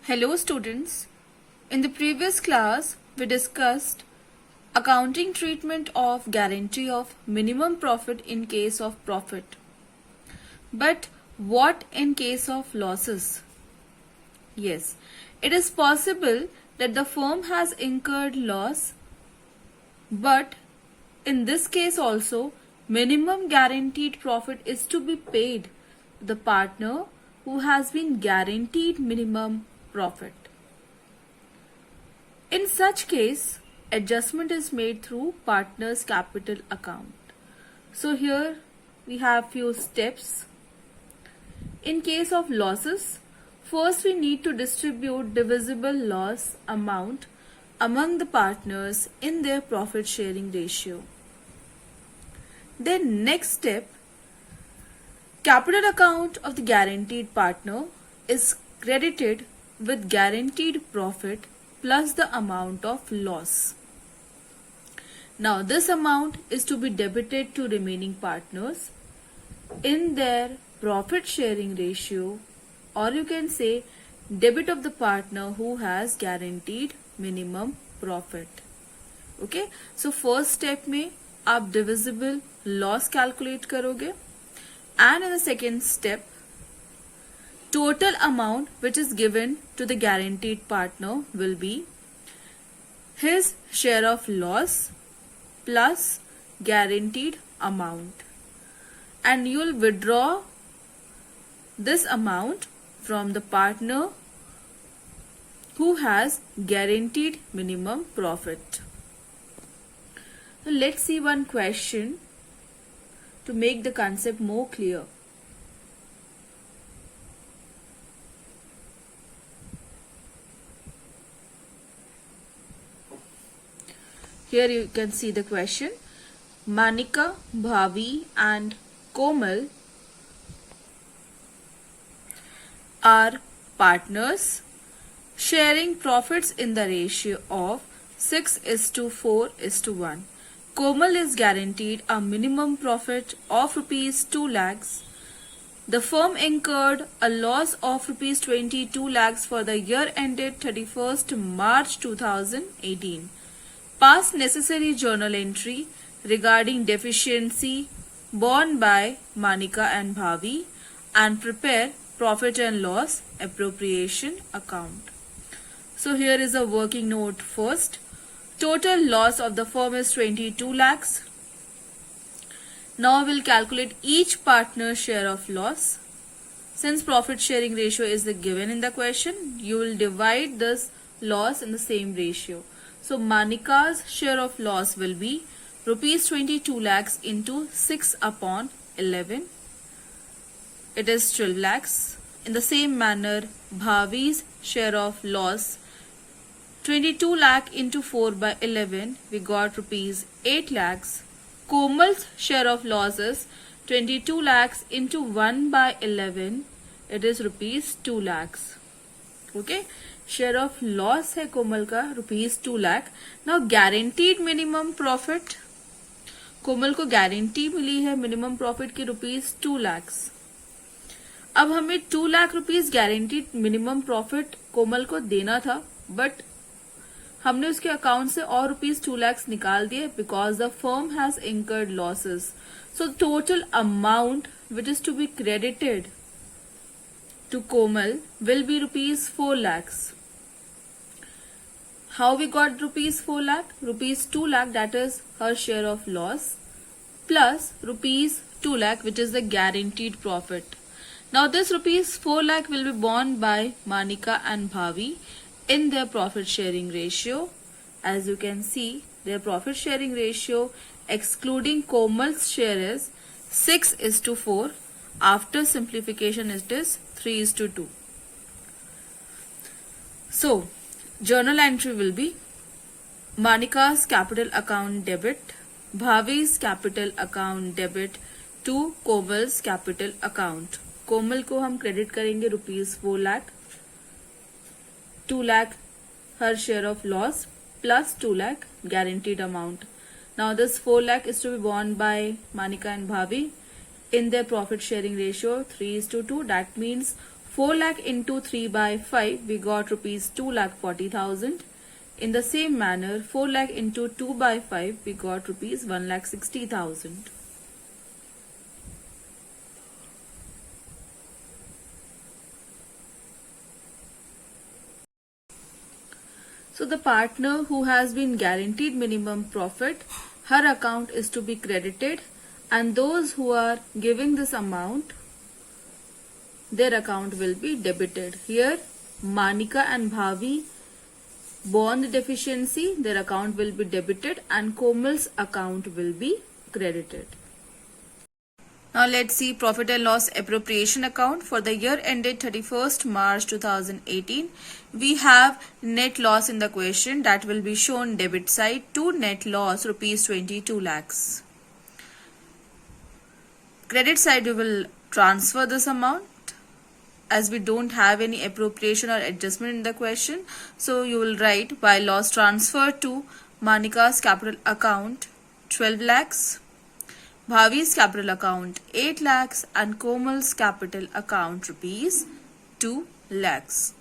Hello students. In the previous class, we discussed accounting treatment of guarantee of minimum profit in case of profit. But what in case of losses? Yes, it is possible that the firm has incurred loss, but in this case also, minimum guaranteed profit is to be paid to the partner who has been guaranteed minimum profit. In such case, adjustment is made through partner's capital account. So here we have few steps. In case of losses, first we need to distribute divisible loss amount among the partners in their profit sharing ratio. Then next step, capital account of the guaranteed partner is credited with guaranteed profit plus the amount of loss. Now this amount is to be debited to remaining partners in their profit sharing ratio, or you can say debit of the partner who has guaranteed minimum profit. Okay, so first step में आप divisible loss calculate करोगे, and in the second step total amount which is given to the guaranteed partner will be his share of loss plus guaranteed amount, and you will withdraw this amount from the partner who has guaranteed minimum profit. So let's see one question to make the concept more clear. Here you can see the question. Manika, Bhavi and Komal are partners sharing profits in the ratio of 6:4:1. Komal is guaranteed a minimum profit of rupees 2 lakhs. The firm incurred a loss of rupees 22 lakhs for the year ended 31st March 2018. Pass necessary journal entry regarding deficiency borne by Manika and Bhavi and prepare profit and loss appropriation account. So here is a working note first. Total loss of the firm is 22 lakhs. Now we'll calculate each partner's share of loss. Since profit sharing ratio is given in the question, you will divide this loss in the same ratio. So Manika's share of loss will be rupees 22 lakhs into 6/11. It is 12 lakhs. In the same manner, Bhavi's share of loss 22 lakh into 4/11, we got rupees 8 lakhs. Komal's share of loss is 22 lakhs into 1/11, it is rupees 2 lakhs. Okay, share of loss है कोमल का rupees 2 lakh. Now guaranteed minimum profit, Komal को guarantee मिली है minimum profit की rupees 2 lakhs. अब हमें 2 lakh rupees guaranteed minimum profit Komal को देना था, बट हमने उसके अकाउंट से और रुपीज 2 lakhs निकाल दिए because the firm has incurred losses. So total amount which is to be credited to Komal will be rupees 4 lakhs. How we got rupees 4 lakh? Rupees 2 lakh, that is her share of loss, plus rupees 2 lakh, which is the guaranteed profit. Now this rupees 4 lakh will be borne by Manika and Bhavi in their profit sharing ratio. As you can see, their profit sharing ratio excluding Komal's share is 6:4. After simplification it is 3:2. So journal entry will be Manika's capital account debit, Bhavi's capital account debit to Komal's capital account. कोमल को हम credit करेंगे rupees 4 lakh, 2 lakh her share of loss plus 2 lakh guaranteed amount. Now this 4 lakh is to be borne by Manika and Bhavi in their profit sharing ratio 3:2. That means 4 lakh into 3 by 5, we got rupees 2,40,000. In the same manner, 4 lakh into 2 by 5, we got rupees 1,60,000. So the partner who has been guaranteed minimum profit, her account is to be credited, and those who are giving this amount, their account will be debited. Here, Manika and Bhavi bond deficiency, their account will be debited, and Komal's account will be credited. Now let's see profit and loss appropriation account for the year ended 31st March 2018. We have net loss in the question, that will be shown debit side to net loss rupees 22 lakhs. Credit side, we will transfer this amount as we don't have any appropriation or adjustment in the question. So you will write, by loss transfer to Manika's capital account 12 lakhs. Bhavi's capital account 8 lakhs and Komal's capital account rupees 2 lakhs.